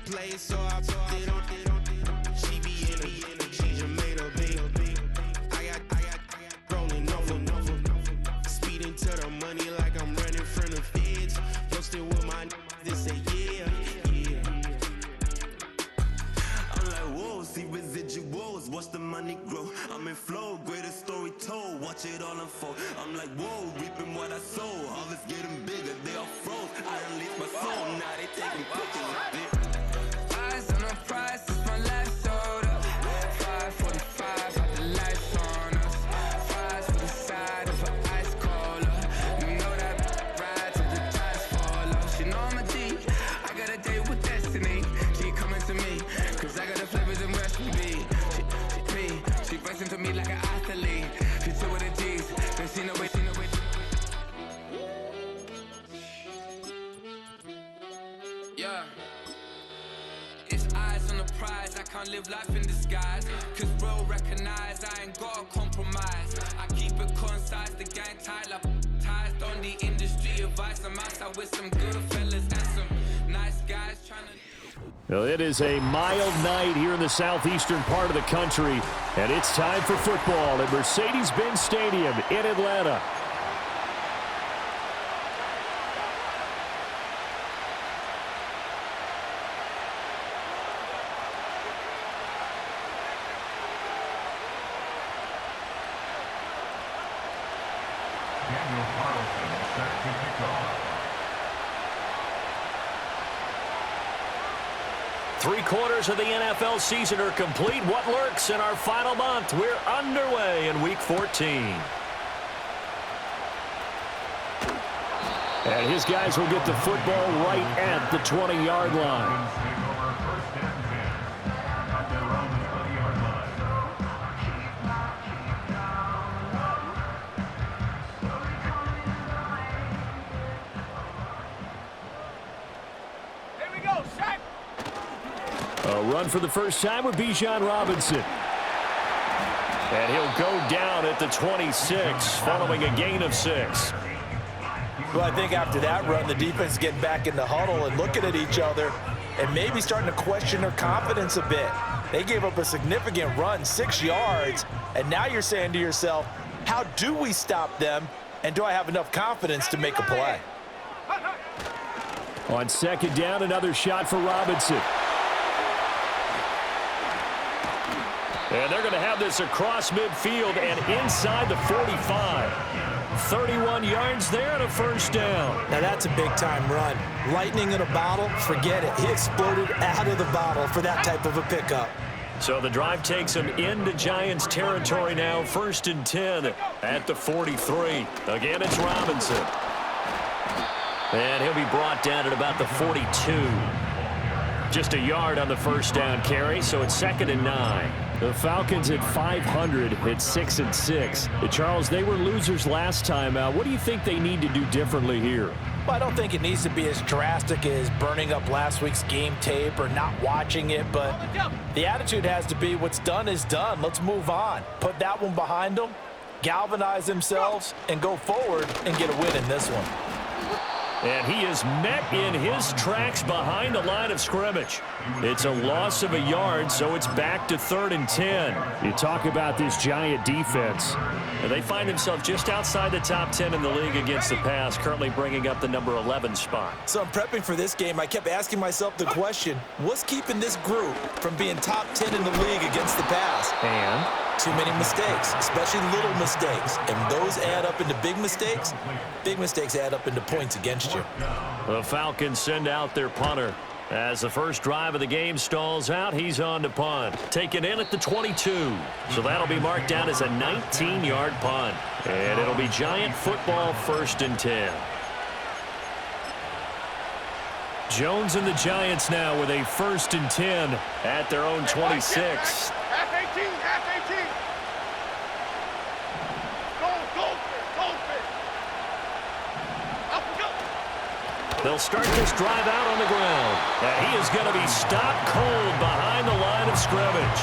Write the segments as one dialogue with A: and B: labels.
A: play, so I put it on. She be in a, she just made a big. I got rolling over. Speeding to the money like I'm running from the feds. Posted with my they say yeah. I'm like, whoa, see residuals, watch the money grow. I'm in flow, greatest story told, watch it all unfold. I'm like, whoa, reaping what I sow, harvest getting bigger, they all froze. I release my soul, now they taking pictures of it.
B: Eyes on the prize, it's my last soda. 5:45, got the lights on us. Fries for the side of an ice cola. You know that ride till the tires fall off. She know I'm a G, I got a date with destiny. She coming to me, cause I got the flavors and recipe. She racing to me like an athlete. She two with the G's, then she know it. Yeah. It's eyes on the prize, I can't live life in disguise. Cause bro recognize I ain't gotta compromise. I keep it concise, the gang tied up ties on the industry advice. I'm outside with some good fellas and some nice guys trying to.
C: Well, it is a mild night here in the southeastern part of the country, and it's time for football at Mercedes-Benz Stadium in Atlanta. Three-quarters of the NFL season are complete. What lurks in our final month? We're underway in Week 14. And his guys will get the football right at the 20-yard line. A run for the first time with Bijan Robinson. And he'll go down at the 26, following a gain of 6.
D: Well, I think after that run, the defense is getting back in the huddle and looking at each other and maybe starting to question their confidence a bit. They gave up a significant run, 6 yards, and now you're saying to yourself, how do we stop them, and do I have enough confidence to make a play?
C: On second down, another shot for Robinson. And they're going to have this across midfield and inside the 45. 31 yards there and a first down.
D: Now that's a big-time run. Lightning in a bottle, forget it. He exploded out of the bottle for that type of a pickup.
C: So the drive takes him into Giants territory now. 1st and 10 at the 43. Again, it's Robinson. And he'll be brought down at about the 42. Just a yard on the first down carry, so it's 2nd and 9. The Falcons at 500 at 6-6. Charles, they were losers last time out. What do you think they need to do differently here?
D: Well, I don't think it needs to be as drastic as burning up last week's game tape or not watching it, but the attitude has to be what's done is done. Let's move on. Put that one behind them, galvanize themselves, and go forward and get a win in this one.
C: And he is met in his tracks behind the line of scrimmage. It's a loss of a yard, so it's back to 3rd and 10. You talk about this Giant defense. And they find themselves just outside the top 10 in the league against the pass, currently bringing up the number 11 spot.
D: So I'm prepping for this game. I kept asking myself the question, what's keeping this group from being top 10 in the league against the pass?
C: And
D: too many mistakes, especially little mistakes. And those add up into big mistakes. Big mistakes add up into points against you.
C: The Falcons send out their punter. As the first drive of the game stalls out, he's on to punt. Taken in at the 22. So that'll be marked down as a 19-yard punt. And it'll be Giant football 1st and 10. Jones and the Giants now with a 1st and 10 at their own 26.
E: Half 18, half 18.
C: They'll start this drive out on the ground. And he is going to be stopped cold behind the line of scrimmage.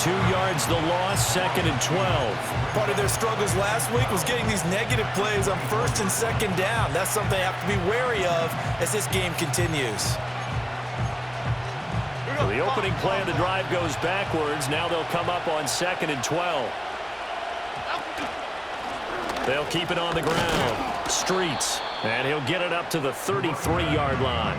C: 2 yards the loss, 2nd and 12.
D: Part of their struggles last week was getting these negative plays on 1st and 2nd down. That's something they have to be wary of as this game continues.
C: The opening play of the drive goes backwards. Now they'll come up on 2nd and 12. They'll keep it on the ground. Streets. And he'll get it up to the 33-yard line.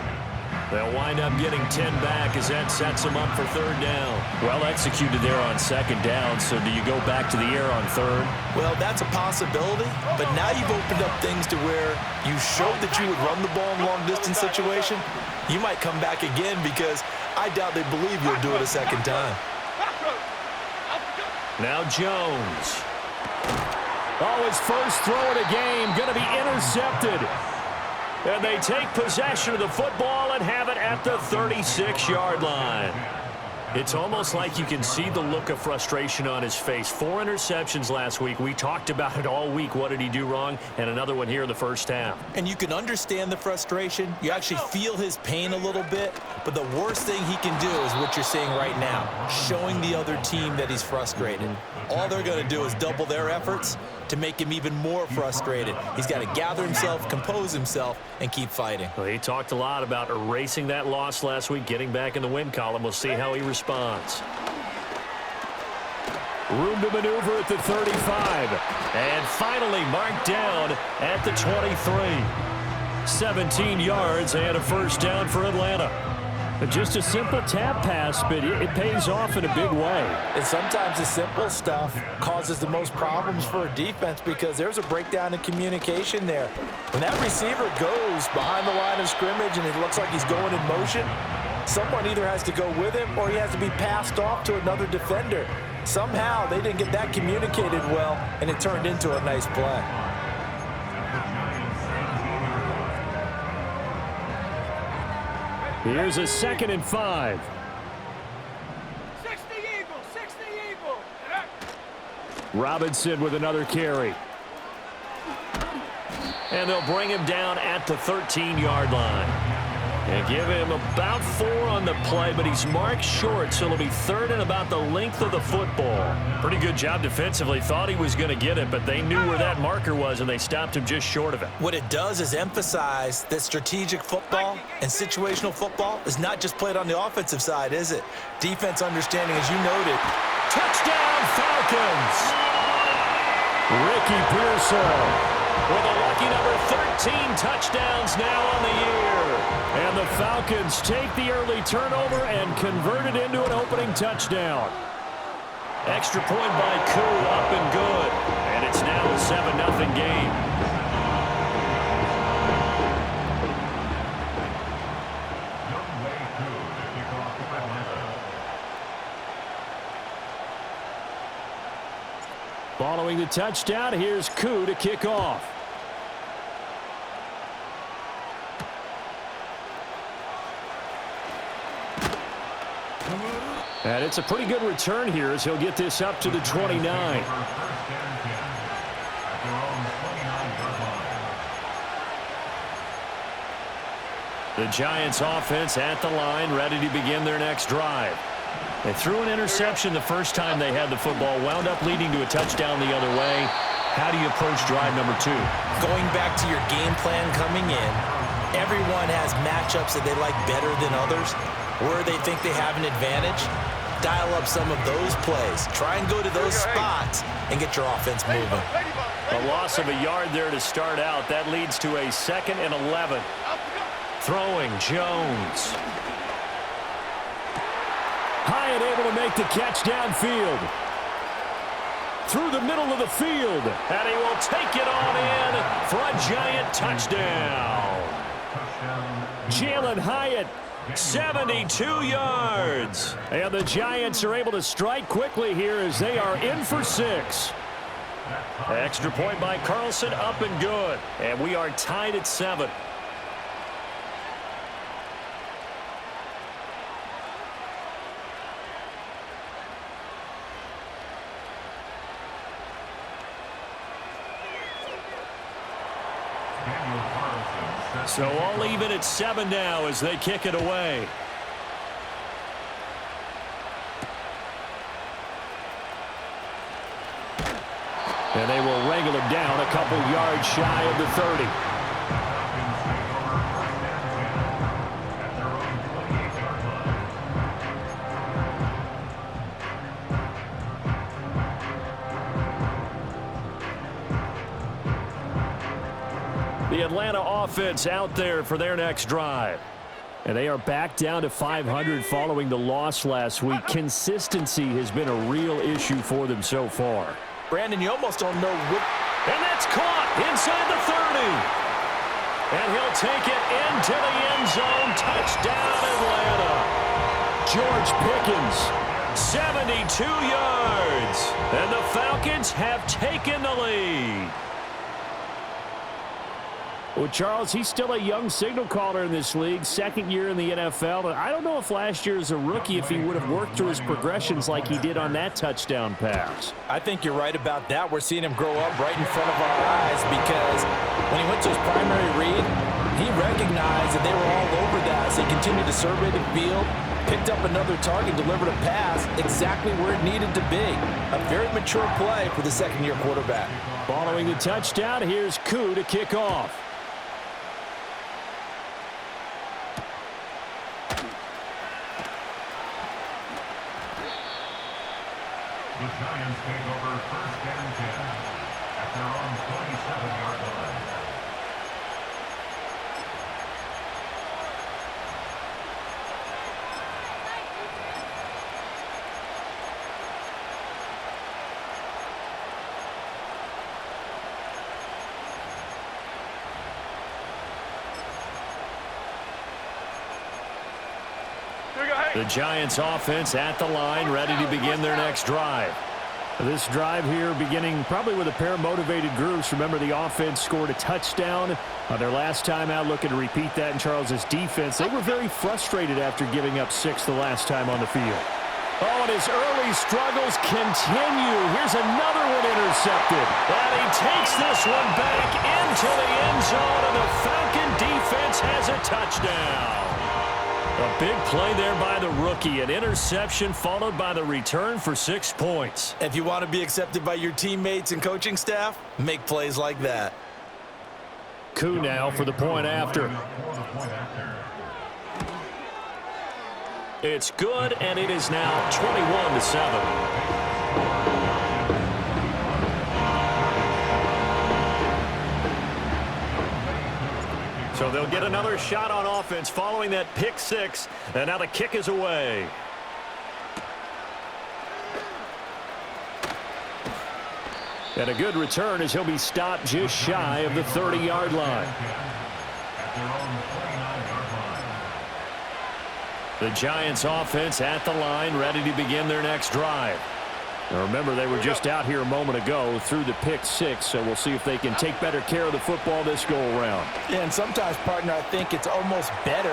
C: They'll wind up getting 10 back as that sets them up for 3rd down. Well executed there on 2nd down, so do you go back to the air on 3rd?
D: Well, that's a possibility, but now you've opened up things to where you showed that you would run the ball in long-distance situation. You might come back again because I doubt they believe you'll do it a 2nd time.
C: Now Jones. Oh, his first throw of the game going to be intercepted. And they take possession of the football and have it at the 36-yard line. It's almost like you can see the look of frustration on his face. 4 interceptions last week. We talked about it all week. What did he do wrong? And another one here in the first half.
D: And you can understand the frustration. You actually feel his pain a little bit. But the worst thing he can do is what you're seeing right now, showing the other team that he's frustrated. All they're going to do is double their efforts to make him even more frustrated. He's got to gather himself, compose himself, and keep fighting.
C: Well, he talked a lot about erasing that loss last week, getting back in the win column. We'll see how he responds. Room to maneuver at the 35. And finally marked down at the 23. 17 yards and a first down for Atlanta. Just a simple tap pass, but it pays off in a big way.
D: And sometimes the simple stuff causes the most problems for a defense because there's a breakdown in communication there. When that receiver goes behind the line of scrimmage and it looks like he's going in motion, someone either has to go with him or he has to be passed off to another defender. Somehow they didn't get that communicated well, and it turned into a nice play.
C: Here's a 2nd and 5.
E: 60 Eagle, 60 Eagle.
C: Robinson with another carry. And they'll bring him down at the 13-yard line. And give him about 4 on the play, but he's marked short, so it'll be 3rd and about the length of the football. Pretty good job defensively. Thought he was going to get it, but they knew where that marker was, and they stopped him just short of it.
D: What it does is emphasize that strategic football and situational football is not just played on the offensive side, is it? Defense understanding, as you noted.
C: Touchdown, Falcons! Ricky Pearsall with a lucky number 13 touchdowns now on the year. And the Falcons take the early turnover and convert it into an opening touchdown. Extra point by Koo, up and good. And it's now a 7-0 game. Following the touchdown, here's Koo to kick off. And it's a pretty good return here as he'll get this up to the 29. The Giants offense at the line, ready to begin their next drive. They threw an interception the first time they had the football, wound up leading to a touchdown the other way. How do you approach drive number 2?
D: Going back to your game plan coming in, everyone has matchups that they like better than others, where they think they have an advantage. Dial up some of those plays. Try and go to those spots and get your offense moving.
C: A loss of a yard there to start out. That leads to a 2nd and 11. Throwing, Jones. Hyatt able to make the catch downfield. Through the middle of the field. And he will take it on in for a Giant touchdown. Jalen Hyatt, 72 yards. And the Giants are able to strike quickly here as they are in for 6. Extra point by Carlson, up and good. And we are tied at 7. So all even at 7 now as they kick it away. And they will wrangle him down a couple yards shy of the 30. the Atlanta offense out there for their next drive. And they are back down to 500 following the loss last week. Consistency has been a real issue for them so far.
D: Brandon, you almost don't know what...
C: And that's caught inside the 30. And he'll take it into the end zone. Touchdown, Atlanta. George Pickens, 72 yards. And the Falcons have taken the lead. Well, Charles, he's still a young signal caller in this league, second year in the NFL. And I don't know if last year as a rookie, if he would have worked through his progressions like he did on that touchdown pass.
D: I think you're right about that. We're seeing him grow up right in front of our eyes because when he went to his primary read, he recognized that they were all over that. So he continued to survey the field, picked up another target, delivered a pass exactly where it needed to be. A very mature play for the second-year quarterback.
C: Following the touchdown, here's Koo to kick off.
F: The Giants take over first and 10 at their own 27-yard line.
C: The Giants offense at the line, ready to begin their next drive. This drive here beginning probably with a pair of motivated groups. Remember, the offense scored a touchdown on their last time out, looking to repeat that in Charles's defense. They were very frustrated after giving up 6 the last time on the field. Oh, and his early struggles continue. Here's another one intercepted. And he takes this one back into the end zone, and the Falcon defense has a touchdown. A big play there by the rookie. An interception followed by the return for 6 points.
D: If you want to be accepted by your teammates and coaching staff, make plays like that.
C: Koo now for the point after. It's good, and it is now 21-7. So they'll get another shot on offense following that pick 6, and now the kick is away. And a good return as he'll be stopped just shy of the 30-yard line. The Giants offense at the line, ready to begin their next drive. Now remember, they were just out here a moment ago through the pick 6, so we'll see if they can take better care of the football this go-around.
D: Yeah, and sometimes, partner, I think it's almost better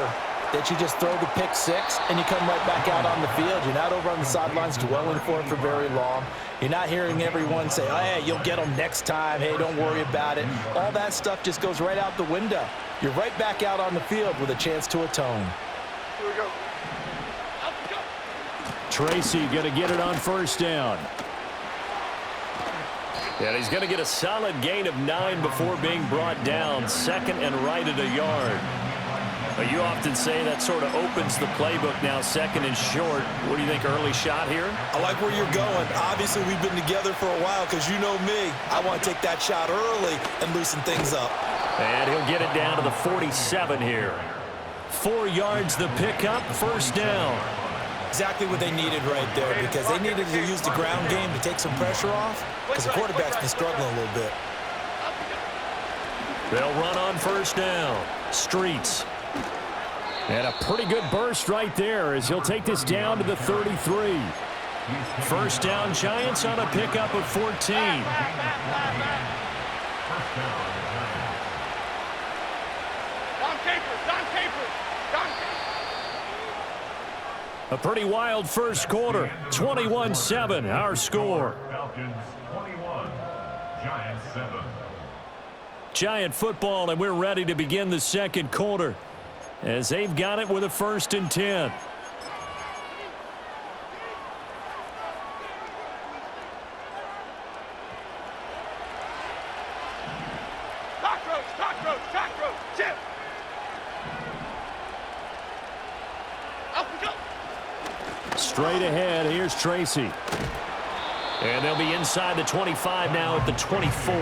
D: that you just throw the pick 6 and you come right back out on the field. You're not over on the sidelines dwelling for it for very long. You're not hearing everyone say, oh, hey, you'll get them next time. Hey, don't worry about it. All that stuff just goes right out the window. You're right back out on the field with a chance to atone.
E: Here we go.
C: Tracy going to get it on first down. And he's going to get a solid gain of 9 before being brought down. Second and right at a yard. But you often say that sort of opens the playbook now, second and short. What do you think, early shot here?
D: I like where you're going. Obviously, we've been together for a while because you know me. I want to take that shot early and loosen things up.
C: And he'll get it down to the 47 here. 4 yards the pickup, first down.
D: Exactly what they needed right there because they needed to use the ground game to take some pressure off because the quarterback's been struggling a little bit.
C: They'll run on first down. Streets. And a pretty good burst right there as he'll take this down to the 33. First down, Giants on a pickup of 14. A pretty wild first quarter. 21-7, our score.
F: Falcons 21, Giants 7.
C: Giant football, and we're ready to begin the second quarter as they've got it with a first and 10.
E: Cockroach, chip. Up we go.
C: Straight ahead, here's Tracy. And they'll be inside the 25 now at the 24.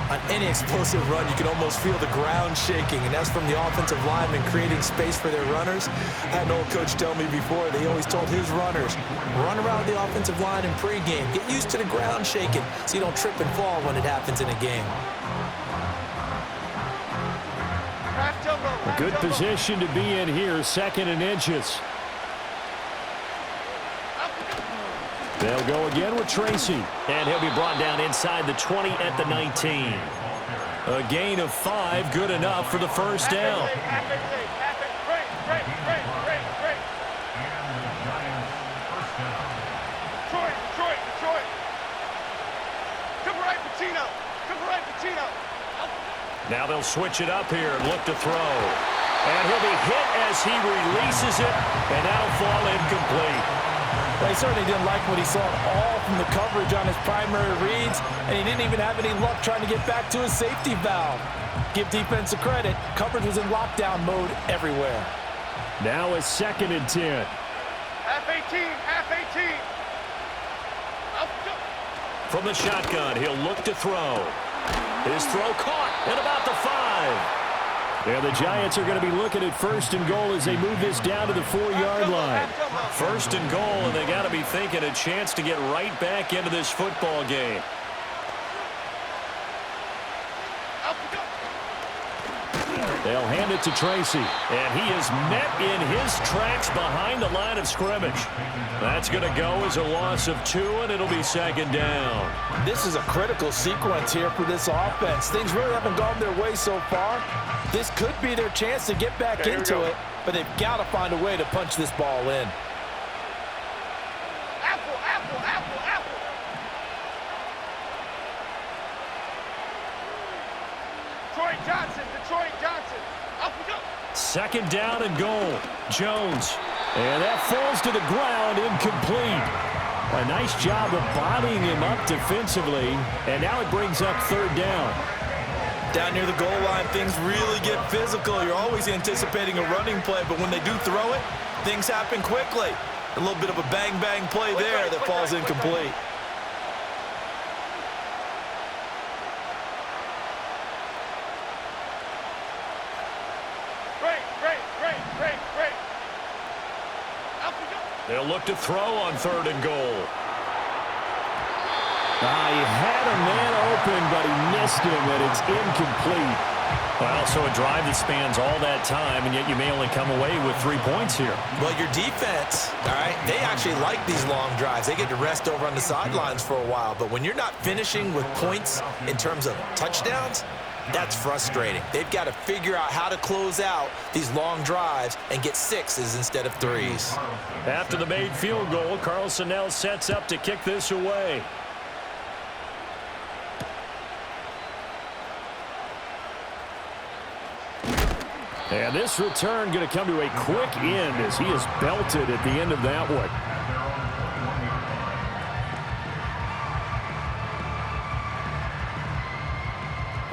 D: On any explosive run, you can almost feel the ground shaking, and that's from the offensive linemen creating space for their runners. I had an old coach tell me before, they always told his runners, run around the offensive line in pregame. Get used to the ground shaking so you don't trip and fall when it happens in a game.
C: A good position to be in here, 2nd and inches. They'll go again with Tracy. And he'll be brought down inside the 20 at the 19. A gain of 5, good enough for the first down.
E: Detroit. Come right, Patino.
C: Now they'll switch it up here and look to throw. And he'll be hit as he releases it, and that'll fall incomplete.
D: Well, he certainly didn't like what he saw all from the coverage on his primary reads, and he didn't even have any luck trying to get back to his safety valve. Give defense a credit. Coverage was in lockdown mode everywhere.
C: Now it's 2nd and 10.
E: Half 18.
C: From the shotgun, he'll look to throw. His throw caught at about the 5. Yeah, the Giants are going to be looking at 1st and goal as they move this down to the 4-yard line. 1st and goal, and they got to be thinking a chance to get right back into this football game. They'll hand it to Tracy, and he is met in his tracks behind the line of scrimmage. That's going to go as a loss of 2, and it'll be 2nd down.
D: This is a critical sequence here for this offense. Things really haven't gone their way so far. This could be their chance to get back into it, but they've got to find a way to punch this ball in.
E: Apple. Detroit Johnson. Up we go.
C: 2nd down and goal. Jones. And that falls to the ground, incomplete. A nice job of bodying him up defensively. And now it brings up 3rd down.
D: Down near the goal line, things really get physical. You're always anticipating a running play, but when they do throw it, things happen quickly. A little bit of a bang-bang play there that falls incomplete.
E: Great. Up we go.
C: They'll look to throw on 3rd and goal. He had a man open, but he missed him, and it's incomplete. Well, so a drive that spans all that time, and yet you may only come away with 3 points here.
D: Well, your defense, all right, they actually like these long drives. They get to rest over on the sidelines for a while, but when you're not finishing with points in terms of touchdowns, that's frustrating. They've got to figure out how to close out these long drives and get 6s instead of 3s.
C: After the made field goal, Carlson now sets up to kick this away. And this return going to come to a quick end as he is belted at the end of that one.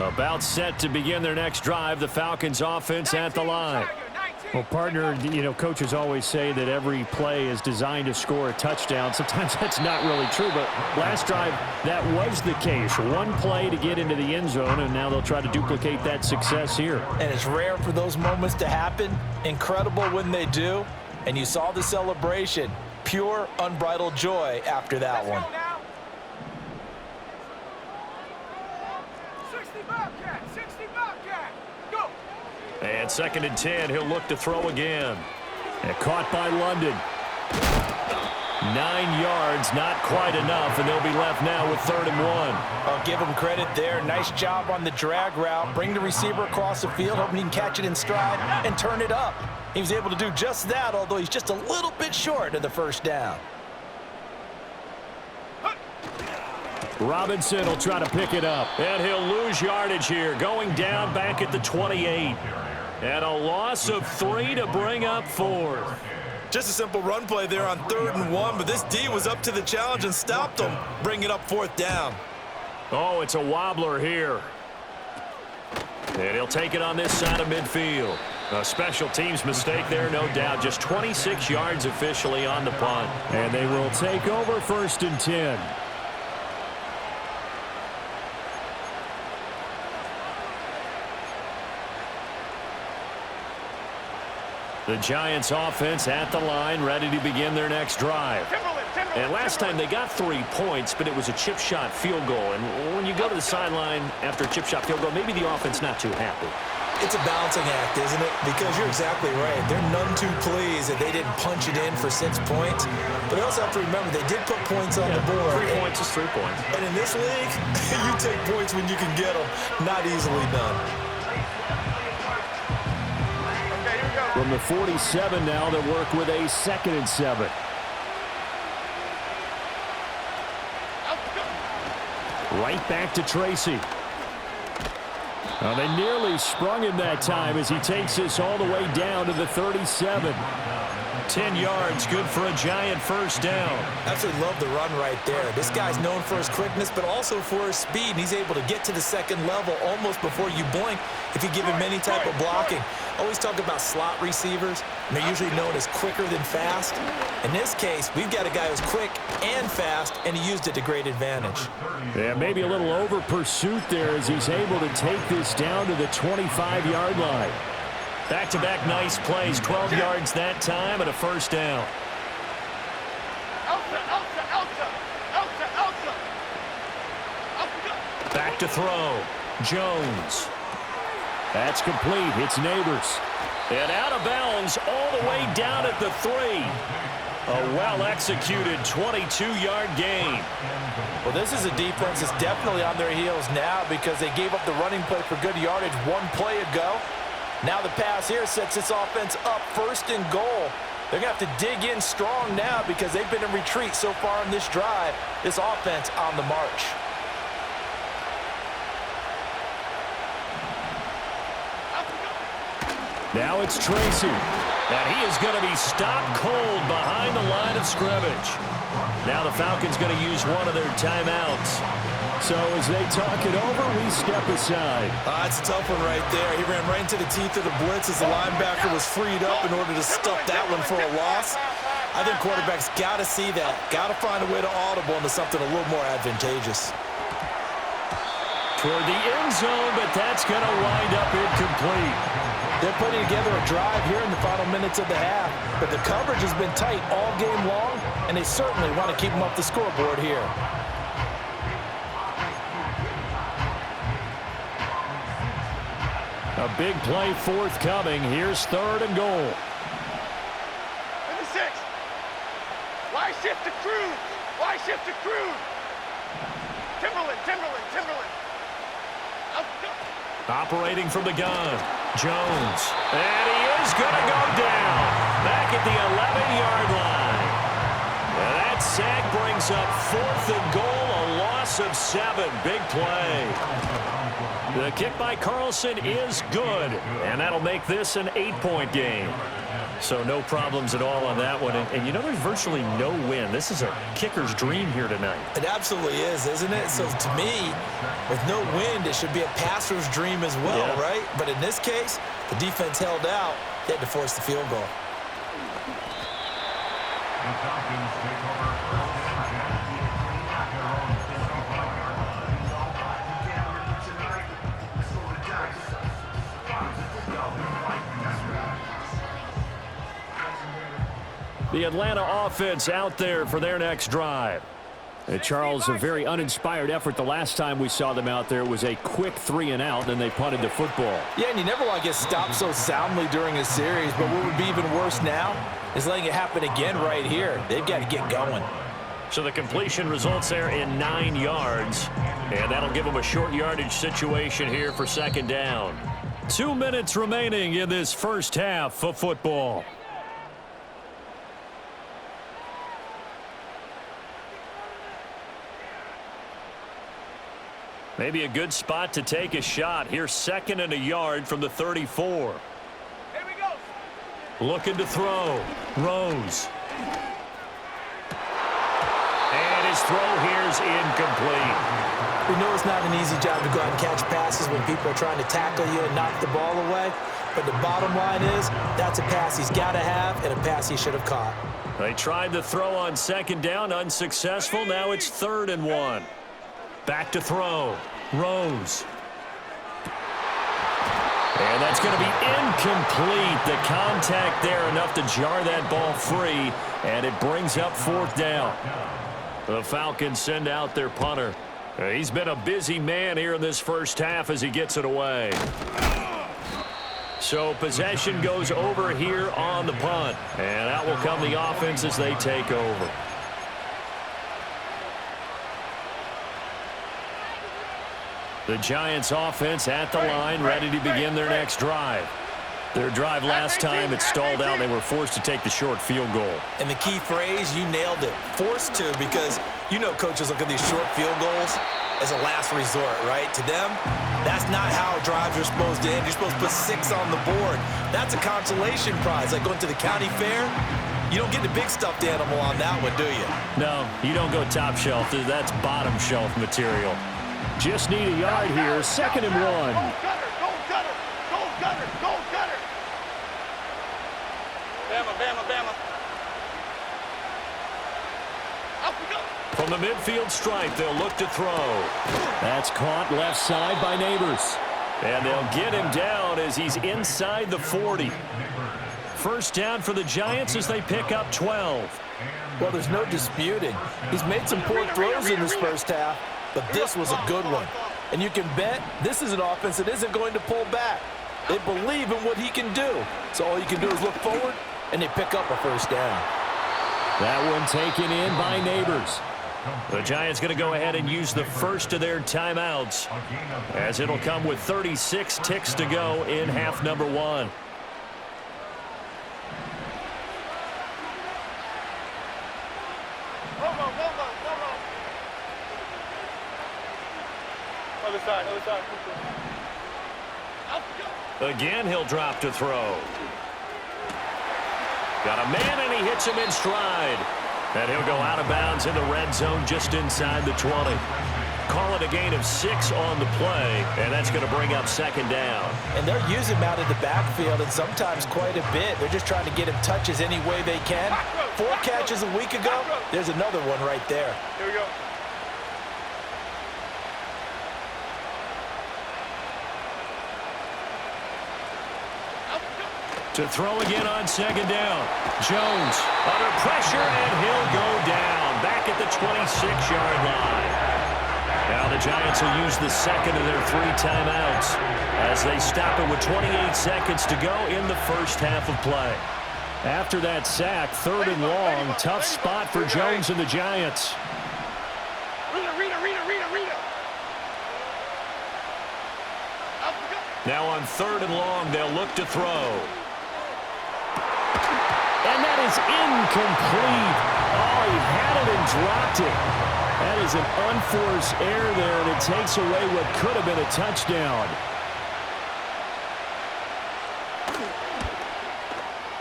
C: About set to begin their next drive, the Falcons offense at the line. Well, partner, coaches always say that every play is designed to score a touchdown. Sometimes that's not really true, but last drive, that was the case. One play to get into the end zone, and now they'll try to duplicate that success here.
D: And it's rare for those moments to happen. Incredible when they do. And you saw the celebration. Pure, unbridled joy after that one.
E: 60 Bobcat. Go.
C: And 2nd and 10, he'll look to throw again. And caught by London. 9 yards, not quite enough, and they'll be left now with 3rd and 1.
D: I'll give him credit there. Nice job on the drag route. Bring the receiver across the field, hoping he can catch it in stride and turn it up. He was able to do just that, although he's just a little bit short of the 1st down.
C: Robinson will try to pick it up, and he'll lose yardage here, going down back at the 28. And a loss of 3 to bring up 4th.
D: Just a simple run play there on 3rd and 1, but this D was up to the challenge and stopped him, bringing up 4th down.
C: Oh, it's a wobbler here. And he'll take it on this side of midfield. A special teams mistake there, no doubt. Just 26 yards officially on the punt. And they will take over 1st and 10. The Giants offense at the line, ready to begin their next drive. And last time they got 3 points, but it was a chip shot field goal. And when you go to the sideline after a chip shot field goal, maybe the offense not too happy.
D: It's a balancing act, isn't it? Because you're exactly right. They're none too pleased that they didn't punch it in for 6 points. But they also have to remember they did put points on the board.
C: 3 points is 3 points.
D: And in this league, you take points when you can get them. Not easily done.
C: From the 47 now, they work with a 2nd and 7. Right back to Tracy. They nearly sprung him that time as he takes this all the way down to the 37. 10 yards, good for a Giant first down.
D: Absolutely love the run right there. This guy's known for his quickness, but also for his speed. And he's able to get to the second level almost before you blink if you give him any type of blocking. Always talk about slot receivers, and they're usually known as quicker than fast. In this case, we've got a guy who's quick and fast, and he used it to great advantage.
C: Yeah, maybe a little over pursuit there as he's able to take this down to the 25-yard line. Back-to-back nice plays, 12 yards that time and a first down. Back to throw. Jones. That's complete. It's Neighbors. And out of bounds all the way down at the 3. A well-executed 22-yard gain.
D: Well, this is a defense that's definitely on their heels now because they gave up the running play for good yardage 1 play ago. Now the pass here sets this offense up 1st and goal. They're going to have to dig in strong now because they've been in retreat so far in this drive. This offense on the march.
C: Now it's Tracy. And he is going to be stopped cold behind the line of scrimmage. Now the Falcons going to use one of their timeouts. So as they talk it over, we step aside.
D: That's a tough one right there. He ran right into the teeth of the blitz as the linebacker was freed up in order to stuff that one for a loss. I think quarterbacks got to see that. Got to find a way to audible into something a little more advantageous.
C: Toward the end zone, but that's going to wind up incomplete.
D: They're putting together a drive here in the final minutes of the half, but the coverage has been tight all game long, and they certainly want to keep them off the scoreboard here.
C: A big play forthcoming. Here's 3rd and goal.
E: 6. Why shift to Cruz? Why shift to Cruz? Timberland.
C: Operating from the gun. Jones. And he is going to go down. Back at the 11-yard line. And that sack brings up 4th and goal, a loss of 7. Big play. The kick by Carlson is good. And that'll make this an 8-point game. So no problems at all on that one. And you know, there's virtually no win. This is a kicker's dream here tonight.
D: It absolutely is, isn't it? So to me, with no wind, it should be a passer's dream as well, right? But in this case, the defense held out. They had to force the field goal.
F: The Falcons take over 1st and 10 at their own 55-yard line.
C: The Atlanta offense out there for their next drive. And Charles, a very uninspired effort the last time we saw them out there. It was a quick 3-and-out, and they punted the football.
D: Yeah, and you never want to get stopped so soundly during a series, but what would be even worse now is letting it happen again right here. They've got to get going.
C: So the completion results there in 9 yards, and that'll give them a short yardage situation here for 2nd down. 2 minutes remaining in this first half of football. Maybe a good spot to take a shot. Here's 2nd and a yard from the 34.
E: Here we go.
C: Looking to throw. Rose. And his throw here's incomplete.
D: We know it's not an easy job to go out and catch passes when people are trying to tackle you and knock the ball away. But the bottom line is that's a pass he's got to have and a pass he should have caught.
C: They tried the throw on 2nd down. Unsuccessful. Now it's 3rd and 1. Back to throw. Rose. And that's going to be incomplete. The contact there enough to jar that ball free, and it brings up 4th down. The Falcons send out their punter. He's been a busy man here in this first half as he gets it away. So possession goes over here on the punt, and out will come the offense as they take over. The Giants offense at the line, ready to begin their next drive. Their drive last time, it stalled out. They were forced to take the short field goal.
D: And the key phrase, you nailed it, forced to, because you know coaches look at these short field goals as a last resort, right? To them, that's not how drives are supposed to end. You're supposed to put 6 on the board. That's a consolation prize, like going to the county fair. You don't get the big stuffed animal on that one, do you?
C: No, you don't go top shelf. That's bottom shelf material. Just need a yard here, 2nd and 1.
E: Go Gunner, go Gunner, go Gunner, go Gunner. Bama, Bama, Bama. Up we go.
C: From the midfield stripe, they'll look to throw. That's caught left side by Neighbors. And they'll get him down as he's inside the 40. First down for the Giants as they pick up 12.
D: Well, there's no disputing. He's made some poor throws in this first half, but this was a good one. And you can bet this is an offense that isn't going to pull back. They believe in what he can do. So all you can do is look forward, and they pick up a first down.
C: That one taken in by Neighbors. The Giants going to go ahead and use the first of their timeouts, as it'll come with 36 ticks to go in half number 1.
E: Other side, other side.
C: Again, he'll drop to throw. Got a man, and he hits him in stride. And he'll go out of bounds in the red zone just inside the 20. Call it a gain of 6 on the play, and that's going to bring up 2nd down.
D: And they're using him out of the backfield, and sometimes quite a bit. They're just trying to get him touches any way they can. 4 catches a week ago. There's another one right there.
E: Here we go.
C: To throw again on 2nd down. Jones under pressure, and he'll go down back at the 26-yard line. Now the Giants will use the 2nd of their 3 timeouts as they stop it with 28 seconds to go in the first half of play. After that sack, 3rd and long, tough spot for Jones and the Giants.
E: Rita.
C: Now on 3rd and long, they'll look to throw. And that is incomplete. Oh, he had it and dropped it. That is an unforced error there, and it takes away what could have been a touchdown.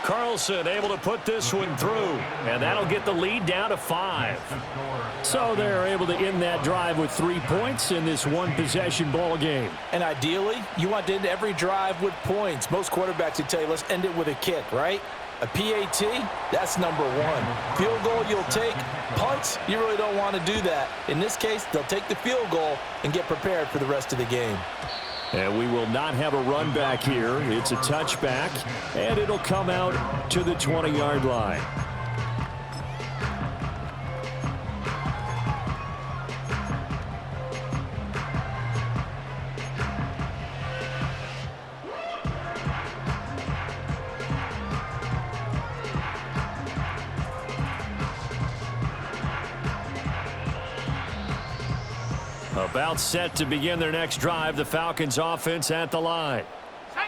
C: Carlson able to put this one through, and that'll get the lead down to 5. So they're able to end that drive with 3 points in this one-possession ball game.
D: And ideally, you want to end every drive with points. Most quarterbacks would tell you, let's end it with a kick, right? A PAT, that's number 1. Field goal you'll take. Punts, you really don't want to do that. In this case, they'll take the field goal and get prepared for the rest of the game.
C: And we will not have a run back here. It's a touchback, and it'll come out to the 20-yard line. About set to begin their next drive, the Falcons offense at the line.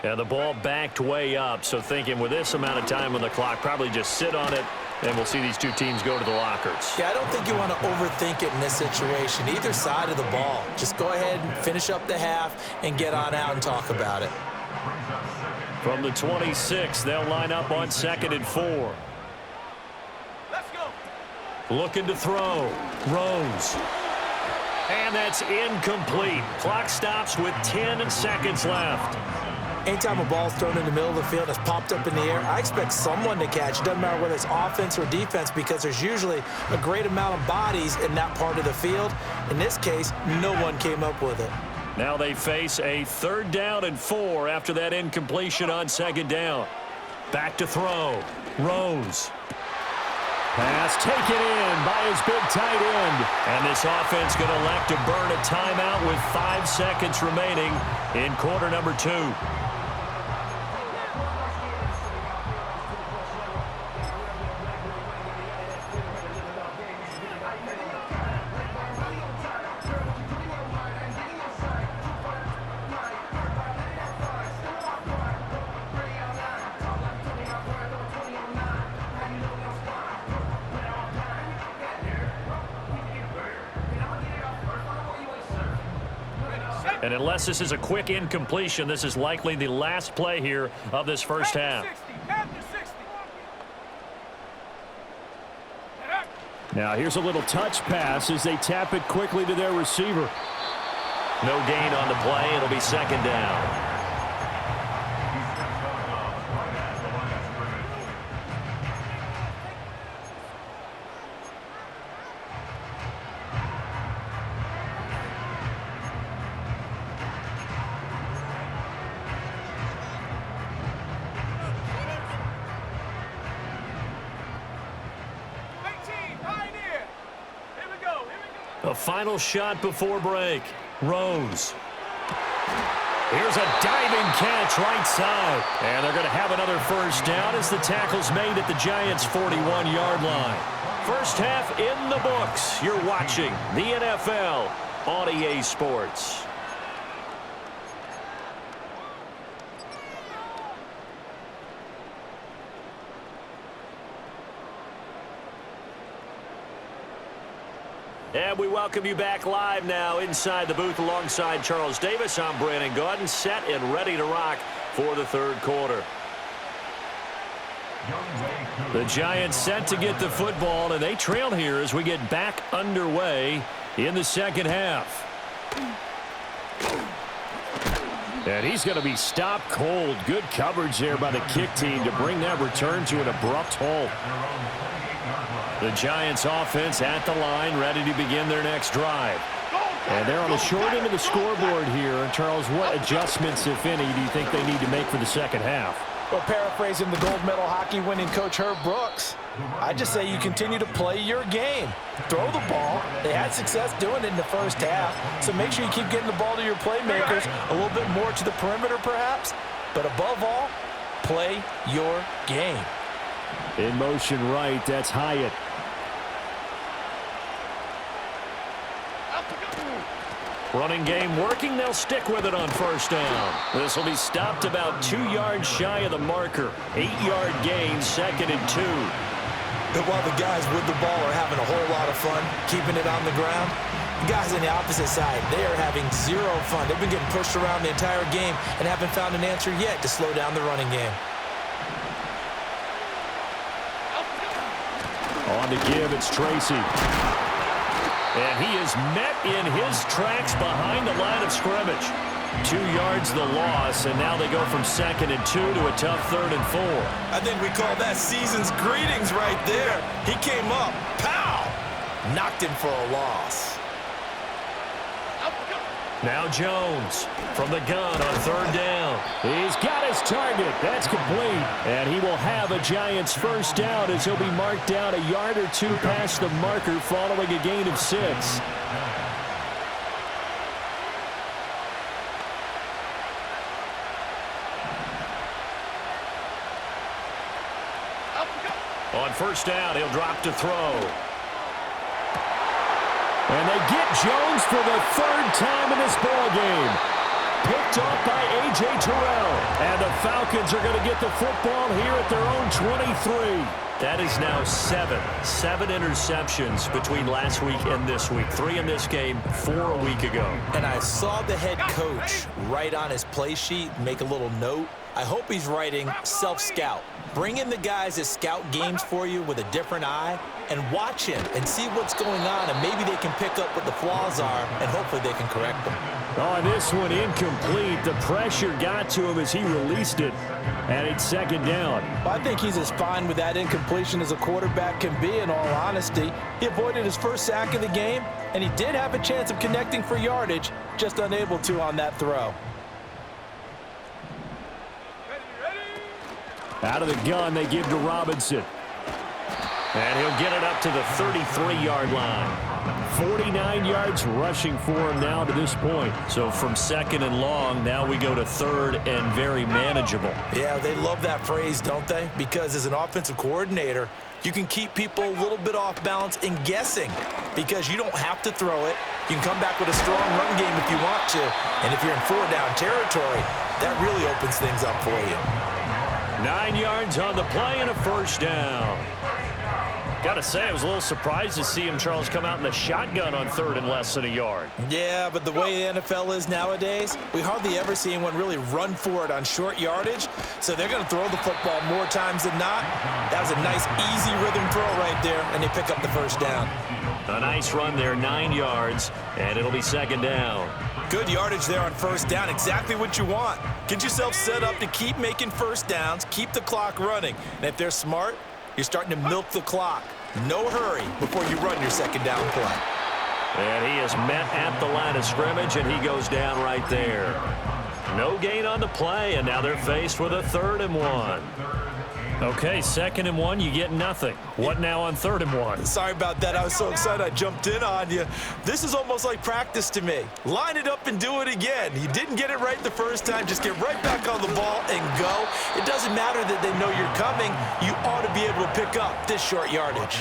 C: And the ball backed way up, so thinking with this amount of time on the clock, probably just sit on it, and we'll see these two teams go to the lockers.
D: Yeah, I don't think you want to overthink it in this situation, either side of the ball. Just go ahead and finish up the half and get on out and talk about it.
C: From the 26, they'll line up on 2nd and 4.
E: Let's go.
C: Looking to throw. Rose. And that's incomplete. Clock stops with 10 seconds left.
D: Anytime a ball's thrown in the middle of the field that's popped up in the air, I expect someone to catch. Doesn't matter whether it's offense or defense, because there's usually a great amount of bodies in that part of the field. In this case, no one came up with it.
C: Now they face a 3rd down and 4 after that incompletion on 2nd down. Back to throw. Rose. Pass taken in by his big tight end. And this offense going to elect to burn a timeout with 5 seconds remaining in quarter number 2. And unless this is a quick incompletion, this is likely the last play here of this first half. Now here's a little touch pass as they tap it quickly to their receiver. No gain on the play. It'll be 2nd down. A final shot before break. Rose. Here's a diving catch right side. And they're going to have another first down as the tackle's made at the Giants' 41-yard line. First half in the books. You're watching the NFL on EA Sports. And we welcome you back live now inside the booth alongside Charles Davis. I'm Brandon Gaudin, set and ready to rock for the 3rd quarter. The Giants set to get the football, and they trail here as we get back underway in the 2nd half. And he's going to be stopped cold. Good coverage there by the kick team to bring that return to an abrupt halt. The Giants offense at the line, ready to begin their next drive. And they're on the short end of the scoreboard here. And Charles, what adjustments, if any, do you think they need to make for the 2nd half?
D: Well, paraphrasing the gold medal hockey winning coach Herb Brooks, I just say you continue to play your game. Throw the ball. They had success doing it in the first half. So make sure you keep getting the ball to your playmakers, a little bit more to the perimeter perhaps. But above all, play your game.
C: In motion right, that's Hyatt. Running game working. They'll stick with it on first down. This will be stopped about 2 yards shy of the marker. 8-yard gain, 2nd and 2.
D: But while the guys with the ball are having a whole lot of fun keeping it on the ground, the guys on the opposite side, they are having zero fun. They've been getting pushed around the entire game and haven't found an answer yet to slow down the running game.
C: On to give, it's Tracy. And he is met in his tracks behind the line of scrimmage. 2 yards the loss, and now they go from 2nd and 2 to a tough 3rd and 4.
D: I think we call that season's greetings right there. He came up, pow! Knocked him for a loss.
C: Now Jones from the gun on 3rd down. He's got his target. That's complete. And he will have a Giants first down as he'll be marked down a yard or 2 past the marker following a gain of 6. On first down, he'll drop to throw. And they get Jones for the 3rd time in this ballgame. Picked off by A.J. Terrell. And the Falcons are going to get the football here at their own 23. That is now 7 interceptions between last week and this week. 3 in this game, 4 a week ago.
D: And I saw the head coach write on his play sheet, make a little note I hope he's writing self-scout. Bring in the guys that scout games for you with a different eye and watch him and see what's going on, and maybe they can pick up what the flaws are, and hopefully they can correct them.
C: Oh, this one incomplete. The pressure got to him as he released it, and it's second down.
D: Well, I think he's as fine with that incompletion as a quarterback can be, in all honesty. He avoided his first sack of the game, and he did have a chance of connecting for yardage, just unable to on that throw.
C: Out of the gun, they give to Robinson. And he'll get it up to the 33-yard line. 49 yards rushing for him now to this point. So from second and long, now we go to third and very manageable.
D: Yeah, they love that phrase, don't they? Because as an offensive coordinator, you can keep people a little bit off balance and guessing because you don't have to throw it. You can come back with a strong run game if you want to. And if you're in four-down territory, that really opens things up for you.
C: 9 yards on the play and a first down. Got to say, I was a little surprised to see him, Charles, come out in the shotgun on third and less than a yard.
D: Yeah, but the way the NFL is nowadays, we hardly ever see anyone really run for it on short yardage. So they're going to throw the football more times than not. That was a nice, easy rhythm throw right there, and they pick up the first down.
C: A nice run there, 9 yards, and it'll be second down.
D: Good yardage there on first down, exactly what you want. Get yourself set up to keep making first downs, keep the clock running. And if they're smart, you're starting to milk the clock. No hurry before you run your second down play.
C: And he is met at the line of scrimmage, and he goes down right there. No gain on the play, and now they're faced with a 3rd and 1. Okay, 2nd and 1, you get nothing. What now on 3rd and 1?
D: Sorry about that. I was so excited I jumped in on you. This is almost like practice to me. Line it up and do it again. You didn't get it right the first time. Just get right back on the ball and go. It doesn't matter that they know you're coming. You ought to be able to pick up this short yardage.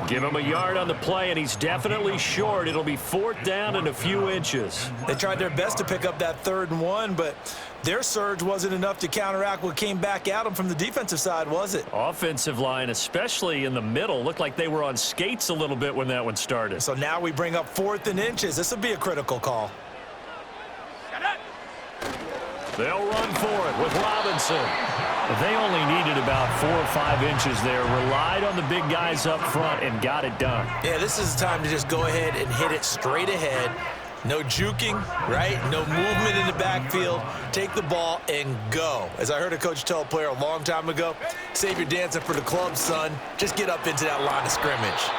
C: Give him a yard on the play, and he's definitely short. It'll be 4th down and a few inches.
D: They tried their best to pick up that 3rd and 1, but their surge wasn't enough to counteract what came back at them from the defensive side, was it?
C: Offensive line, especially in the middle, looked like they were on skates a little bit when that one started.
D: So now we bring up 4th and inches. This will be a critical call.
C: They'll run for it with Robinson. They only needed about 4 or 5 inches there, relied on the big guys up front, and got it done.
D: Yeah, this is the time to just go ahead and hit it straight ahead. No juking, right? No movement in the backfield. Take the ball and go. As I heard a coach tell a player a long time ago, save your dancing for the club, son. Just get up into that line of scrimmage.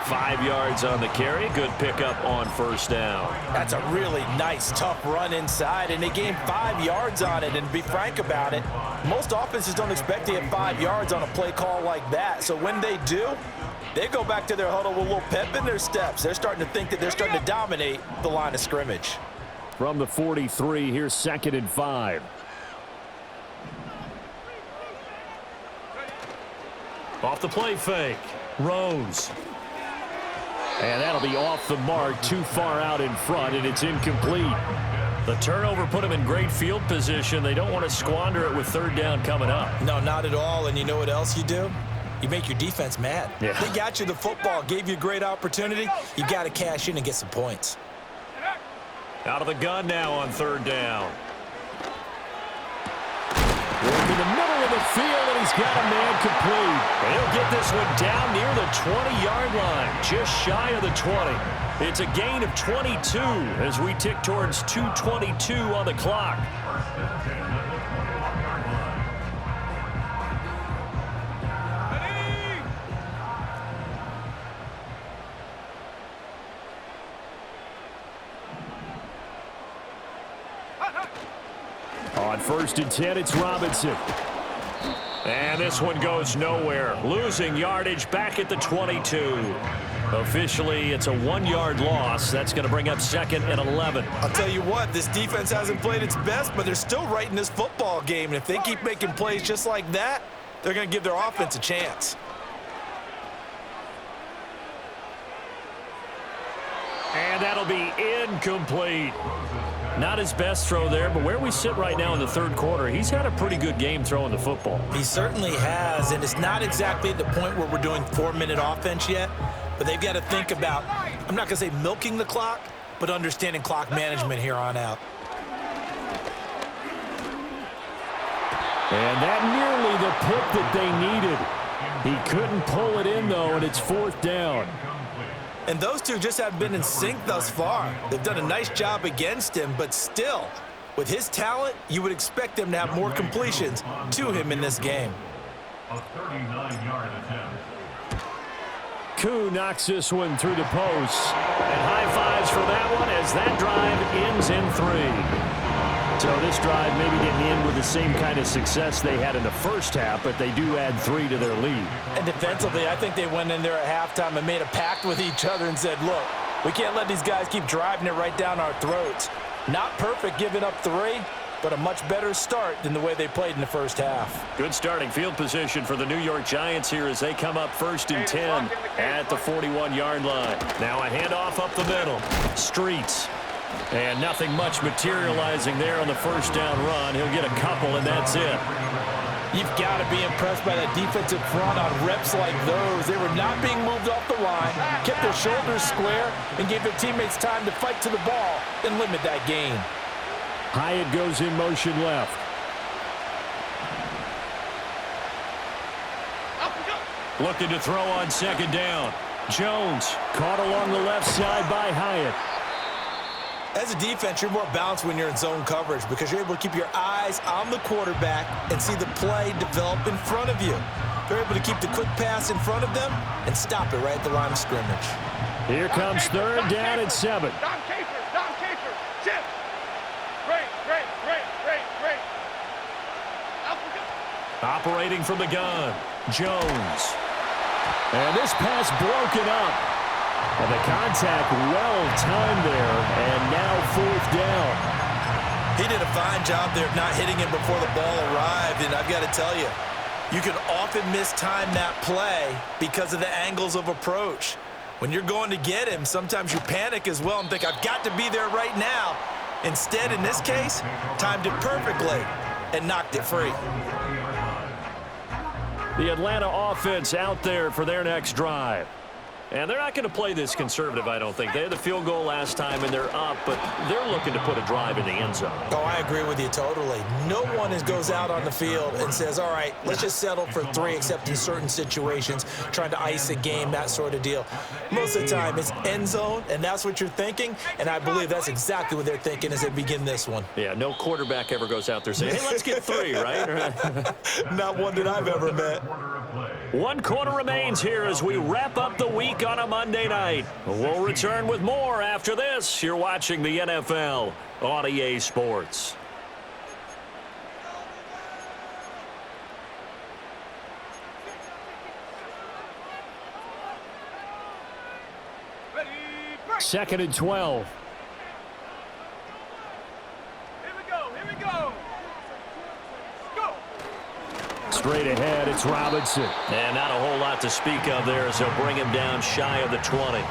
C: 5 yards on the carry. Good pickup on first down.
D: That's a really nice, tough run inside, and they gained 5 yards on it. And to be frank about it, most offenses don't expect to get 5 yards on a play call like that. So when they do, they go back to their huddle with a little pep in their steps. They're starting to think that they're starting to dominate the line of scrimmage.
C: From the 43, here's 2nd and 5. Off the play fake. Rose. And that'll be off the mark, too far out in front, and it's incomplete. The turnover put them in great field position. They don't want to squander it with 3rd down coming up.
D: No, not at all. And you know what else you do? You make your defense mad.
C: Yeah.
D: They got you the football, gave you a great opportunity. You got to cash in and get some points.
C: Out of the gun now on 3rd down. In the middle of the field, and he's got a man complete. And he'll get this one down near the 20-yard line, just shy of the 20. It's a gain of 22 as we tick towards 2:22 on the clock. On 1st and 10, it's Robinson. And this one goes nowhere. Losing yardage back at the 22. Officially, it's a 1-yard loss. That's going to bring up 2nd and 11.
D: I'll tell you what, this defense hasn't played its best, but they're still right in this football game. And if they keep making plays just like that, they're going to give their offense a chance.
C: And that'll be incomplete. Not his best throw there, but where we sit right now in the 3rd quarter, he's had a pretty good game throwing the football.
D: He certainly has, and it's not exactly at the point where we're doing 4-minute offense yet, but they've got to think about, I'm not going to say milking the clock, but understanding clock management here on out.
C: And that nearly the pick that they needed. He couldn't pull it in, though, and it's fourth down.
D: And those two just haven't been in sync thus far. They've done a nice job against him, but still, with his talent, you would expect them to have more completions to him in this game.
F: A 39-yard attempt.
C: Koo knocks this one through the posts. And high fives for that one as that drive ends in 3. So this drive maybe didn't end with the same kind of success they had in the first half, but they do add 3 to their lead.
D: And defensively, I think they went in there at halftime and made a pact with each other and said, look, we can't let these guys keep driving it right down our throats. Not perfect giving up 3, but a much better start than the way they played in the first half.
C: Good starting field position for the New York Giants here as they come up 1st and 10 at the 41-yard line. Now a handoff up the middle. Streets. And nothing much materializing there on the first down run. He'll get a couple, and that's it.
D: You've got to be impressed by that defensive front on reps like those. They were not being moved off the line, kept their shoulders square, and gave their teammates time to fight to the ball and limit that gain.
C: Hyatt goes in motion left. Looking to throw on second down. Jones caught along the left side by Hyatt.
D: As a defense, you're more balanced when you're in zone coverage because you're able to keep your eyes on the quarterback and see the play develop in front of you. They're able to keep the quick pass in front of them and stop it right at the line of scrimmage.
C: Here comes third down at 7.
E: Dom Caper, chip. Great.
C: Operating from the gun, Jones. And this pass broken up. And the contact well-timed there, and now fourth down.
D: He did a fine job there of not hitting him before the ball arrived, and I've got to tell you, you can often mistime that play because of the angles of approach. When you're going to get him, sometimes you panic as well and think, I've got to be there right now. Instead, in this case, timed it perfectly and knocked it free.
C: The Atlanta offense out there for their next drive. And they're not going to play this conservative, I don't think. They had the field goal last time, and they're up, but they're looking to put a drive in the end zone.
D: Oh, I agree with you totally. No one goes out on the field and says, all right, let's just settle for 3, except in certain situations, trying to ice a game, that sort of deal. Most of the time, it's end zone, and that's what you're thinking, and I believe that's exactly what they're thinking as they begin this one.
C: Yeah, no quarterback ever goes out there saying, hey, let's get 3, right?
D: Not one that I've ever met.
C: 1 quarter remains here as we wrap up the week on a Monday night. We'll return with more after this. You're watching the NFL on EA Sports.
E: Ready, break.
C: 2nd and 12.
E: Here we go. Go.
C: Straight ahead, it's Robinson. And not a whole lot to speak of there as they'll bring him down shy of the 20.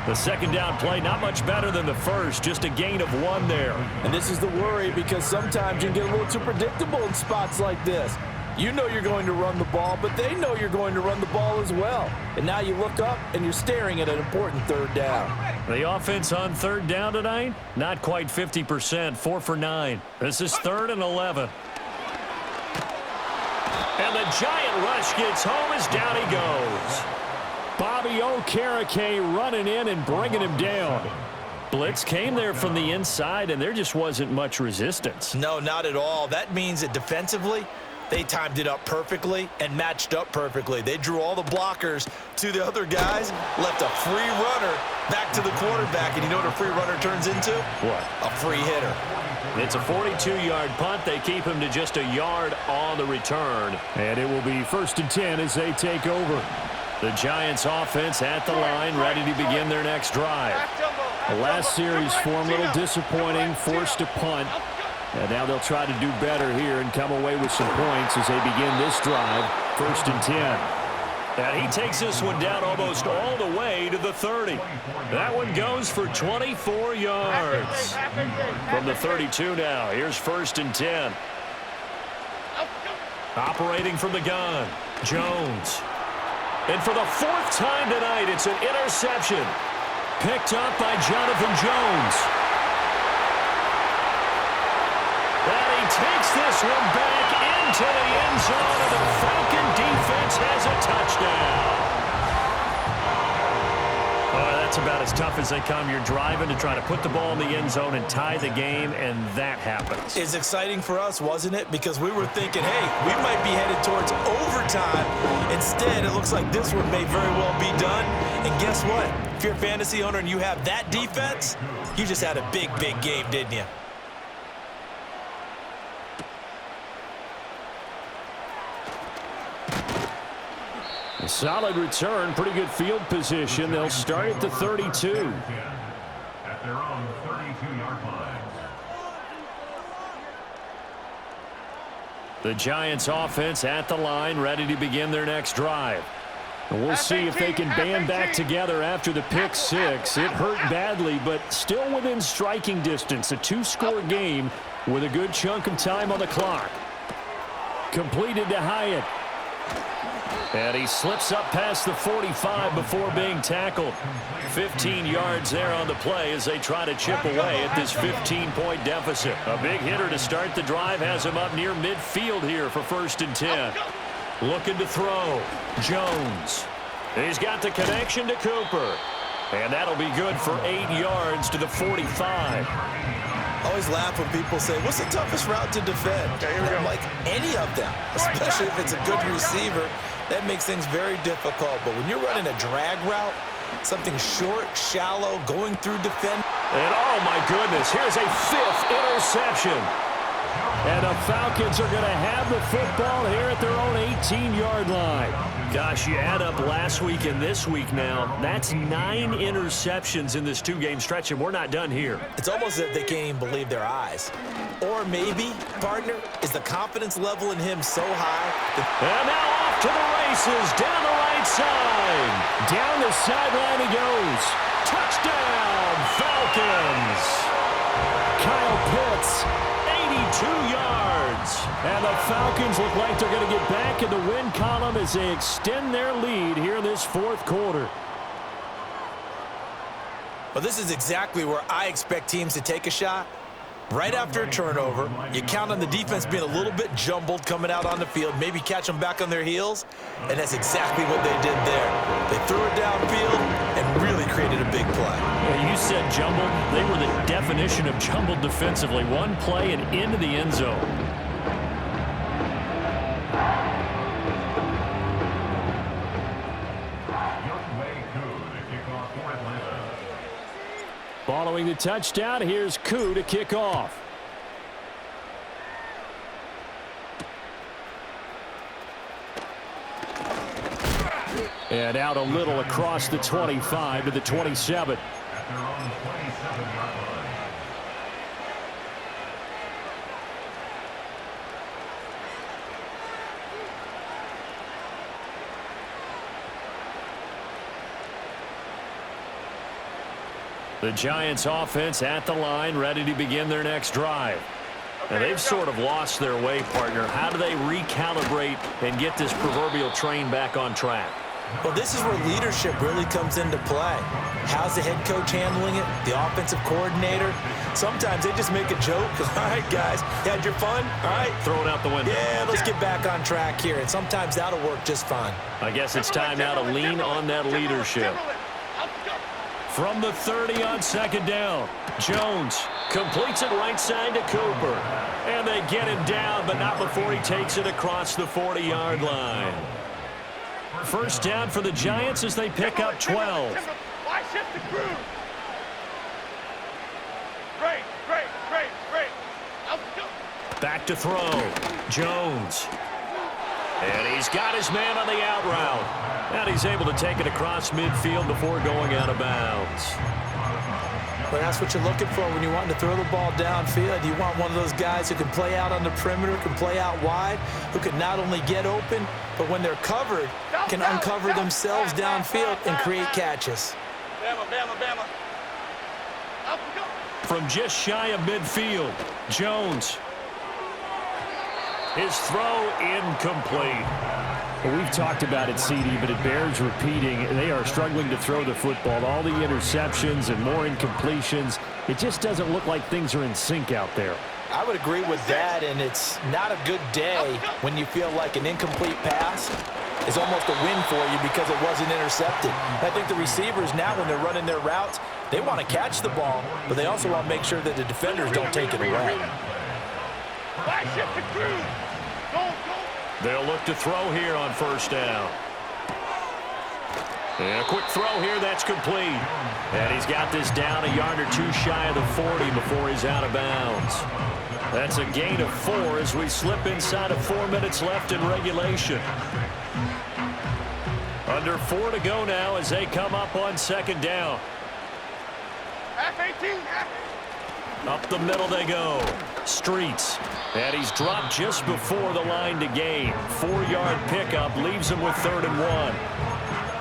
C: The second down play, not much better than the first, just a gain of 1 there.
D: And this is the worry because sometimes you can get a little too predictable in spots like this. You know you're going to run the ball, but they know you're going to run the ball as well. And now you look up and you're staring at an important third down.
C: The offense on third down tonight, not quite 50%, 4 for 9. This is 3rd and 11. And the giant rush gets home as down he goes. Bobby Okereke running in and bringing him down. Blitz came there from the inside, and there just wasn't much resistance.
D: No, not at all. That means that defensively, they timed it up perfectly and matched up perfectly. They drew all the blockers to the other guys, left a free runner back to the quarterback, and you know what a free runner turns into?
C: What?
D: A free hitter.
C: It's a 42-yard punt. They keep him to just a yard on the return. And it will be 1st and 10 as they take over. The Giants offense at the line, ready to begin their next drive. The last series for them, a little disappointing, forced to punt. And now they'll try to do better here and come away with some points as they begin this drive, 1st and 10. And he takes this one down almost all the way to the 30. That one goes for 24 yards. From the 32 now, here's 1st and 10. Operating from the gun, Jones. And for the 4th time tonight, it's an interception. Picked up by Jonathan Jones. And he takes this one back in into the end zone, and the Falcon defense has a touchdown. That's about as tough as they come. You're driving to try to put the ball in the end zone and tie the game, and that happens.
D: It's exciting for us, wasn't it? Because we were thinking, hey, we might be headed towards overtime. Instead, it looks like this one may very well be done. And guess what? If you're a fantasy owner and you have that defense, you just had a big, big game, didn't you?
C: A solid return, pretty good field position. They'll start at the 32.
F: At their own 32-yard line.
C: The Giants offense at the line, ready to begin their next drive. And we'll see if they can band back together after the pick six. It hurt badly, but still within striking distance. A two-score game with a good chunk of time on the clock. Completed to Hyatt. And he slips up past the 45 before being tackled. 15 yards there on the play as they try to chip away at this 15-point deficit. A big hitter to start the drive has him up near midfield here for 1st and 10. Looking to throw. Jones. He's got the connection to Cooper. And that'll be good for 8 yards to the 45.
D: I always laugh when people say, what's the toughest route to defend? And I'm like, any of them, especially if it's a good receiver. That makes things very difficult. But when you're running a drag route, something short, shallow, going through defend.
C: And oh my goodness, here's a 5th interception. And the Falcons are going to have the football here at their own 18-yard line. Gosh, you add up last week and this week now, that's 9 interceptions in this two-game stretch, and we're not done here.
D: It's almost as if they can't even believe their eyes. Or maybe, partner, is the confidence level in him so high that...
C: And now off to the races, down the right side. Down the sideline he goes. Touchdown, Falcons. Kyle Pitts, 82 yards. And the Falcons look like they're going to get back in the win column as they extend their lead here in this 4th quarter.
D: Well, this is exactly where I expect teams to take a shot. Right after a turnover, you count on the defense being a little bit jumbled coming out on the field, maybe catch them back on their heels, and that's exactly what they did there. They threw it downfield and really created a big play.
C: Yeah, you said jumbled. They were the definition of jumbled defensively. One play and into the end zone. Following the touchdown, here's Koo to kick off. And out a little across the 25 to the 27.
F: At their own 27-yard line.
C: The Giants offense at the line, ready to begin their next drive. And they've sort of lost their way, partner. How do they recalibrate and get this proverbial train back on track?
D: Well, this is where leadership really comes into play. How's the head coach handling it? The offensive coordinator? Sometimes they just make a joke. All right, guys, you had your fun? All right.
C: Throw it out the window.
D: Yeah, let's get back on track here. And sometimes that'll work just fine.
C: I guess it's time now to lean on that leadership. From the 30 on 2nd down, Jones completes it right side to Cooper. And they get him down, but not before he takes it across the 40-yard line. 1st down for the Giants as they pick up 12.
E: Why shift the crew? Great.
C: Back to throw. Jones. And he's got his man on the out route. And he's able to take it across midfield before going out of bounds.
D: But that's what you're looking for when you want to throw the ball downfield. You want one of those guys who can play out on the perimeter, can play out wide, who can not only get open, but when they're covered, can uncover themselves downfield and create catches.
E: Bama.
C: From just shy of midfield, Jones. His throw incomplete. Well, we've talked about it, CD, but it bears repeating. They are struggling to throw the football. All the interceptions and more incompletions. It just doesn't look like things are in sync out there.
D: I would agree with that, and it's not a good day when you feel like an incomplete pass is almost a win for you because it wasn't intercepted. I think the receivers now, when they're running their routes, they want to catch the ball, but they also want to make sure that the defenders don't take it away.
C: They'll look to throw here on first down. And a quick throw here, that's complete. And he's got this down a yard or two shy of the 40 before he's out of bounds. That's a gain of 4 as we slip inside of 4 minutes left in regulation. Under 4 to go now as they come up on second down.
E: F-18.
C: Up the middle they go. Streets. And he's dropped just before the line to gain. 4-yard pickup leaves him with 3rd and 1.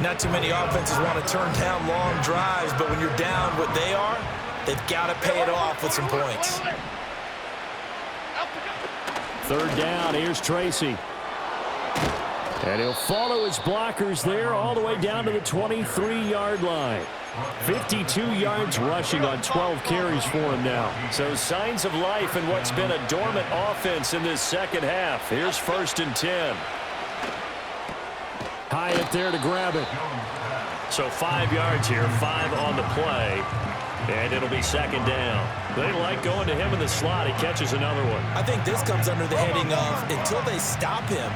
D: Not too many offenses want to turn down long drives, but when you're down what they are, they've got to pay it off with some points.
C: 3rd down, here's Tracy. And he'll follow his blockers there all the way down to the 23-yard line. 52 yards rushing on 12 carries for him now. So signs of life in what's been a dormant offense in this second half. Here's 1st and 10. Hyatt there to grab it. So 5 yards here, 5 on the play. And it'll be second down. They like going to him in the slot. He catches another one.
D: I think this comes under the heading of until they stop him,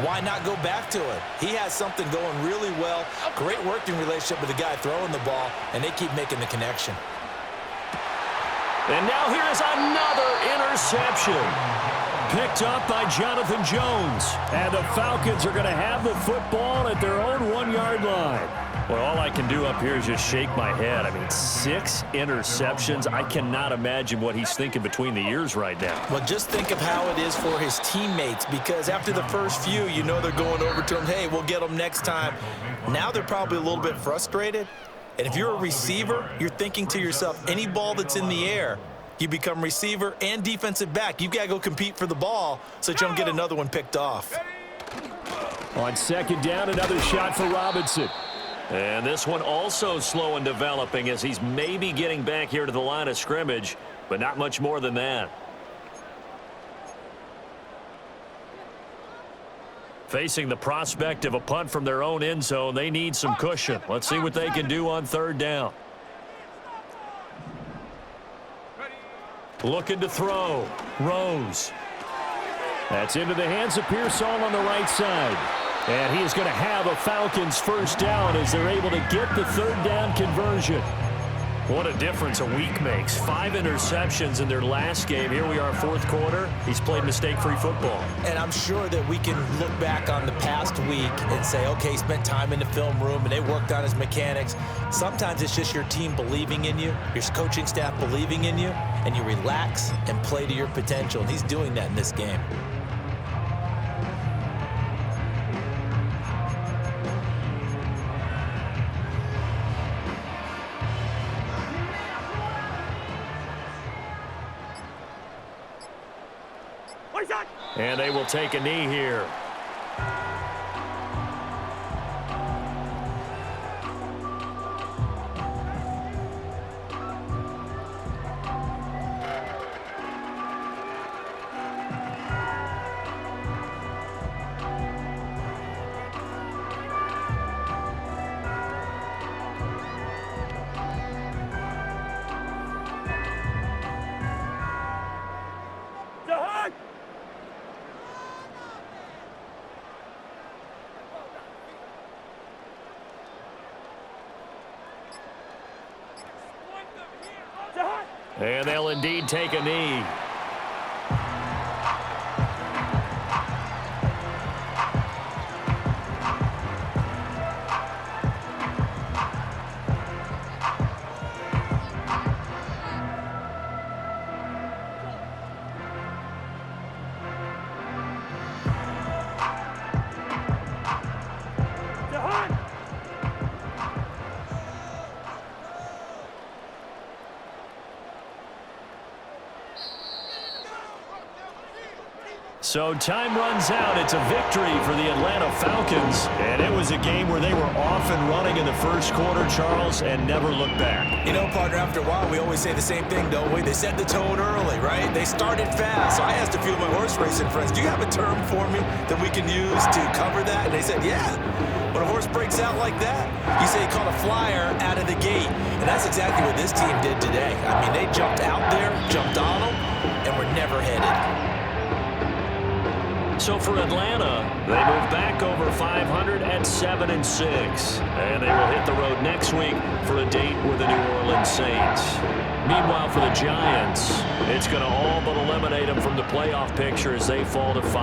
D: why not go back to it? He has something going really well. Great working relationship with the guy throwing the ball, and they keep making the connection.
C: And now here is another interception. Picked up by Jonathan Jones. And the Falcons are going to have the football at their own 1-yard line. Well, all I can do up here is just shake my head. I mean, 6 interceptions. I cannot imagine what he's thinking between the ears right now.
D: Well, just think of how it is for his teammates, because after the first few, you know they're going over to him, hey, we'll get them next time. Now they're probably a little bit frustrated. And if you're a receiver, you're thinking to yourself, any ball that's in the air, you become receiver and defensive back. You've got to go compete for the ball so that you don't get another one picked off.
C: On second down, another shot for Robinson. And this one also slow in developing as he's maybe getting back here to the line of scrimmage, but not much more than that. Facing the prospect of a punt from their own end zone, they need some cushion. Let's see what they can do on 3rd down. Looking to throw. Rose. That's into the hands of Pearsall on the right side. And he is going to have a Falcons first down as they're able to get the 3rd down conversion. What a difference a week makes. 5 interceptions in their last game. Here we are, 4th quarter. He's played mistake-free football.
D: And I'm sure that we can look back on the past week and say, okay, he spent time in the film room and they worked on his mechanics. Sometimes it's just your team believing in you, your coaching staff believing in you, and you relax and play to your potential. And he's doing that in this game.
C: And they will take a knee here. And they'll indeed take a knee. So time runs out. It's a victory for the Atlanta Falcons. And it was a game where they were off and running in the first quarter, Charles, and never looked back.
D: You know, partner, after a while, we always say the same thing, don't we? They set the tone early, right? They started fast. So I asked a few of my horse racing friends, do you have a term for me that we can use to cover that? And they said, yeah. When a horse breaks out like that, you say he caught a flyer out of the gate. And that's exactly what this team did today. I mean, they jumped out there, jumped on them, and were never headed.
C: So for Atlanta, they move back over 500 at 7-6. And they will hit the road next week for a date with the New Orleans Saints. Meanwhile, for the Giants, it's going to all but eliminate them from the playoff picture as they fall to 5.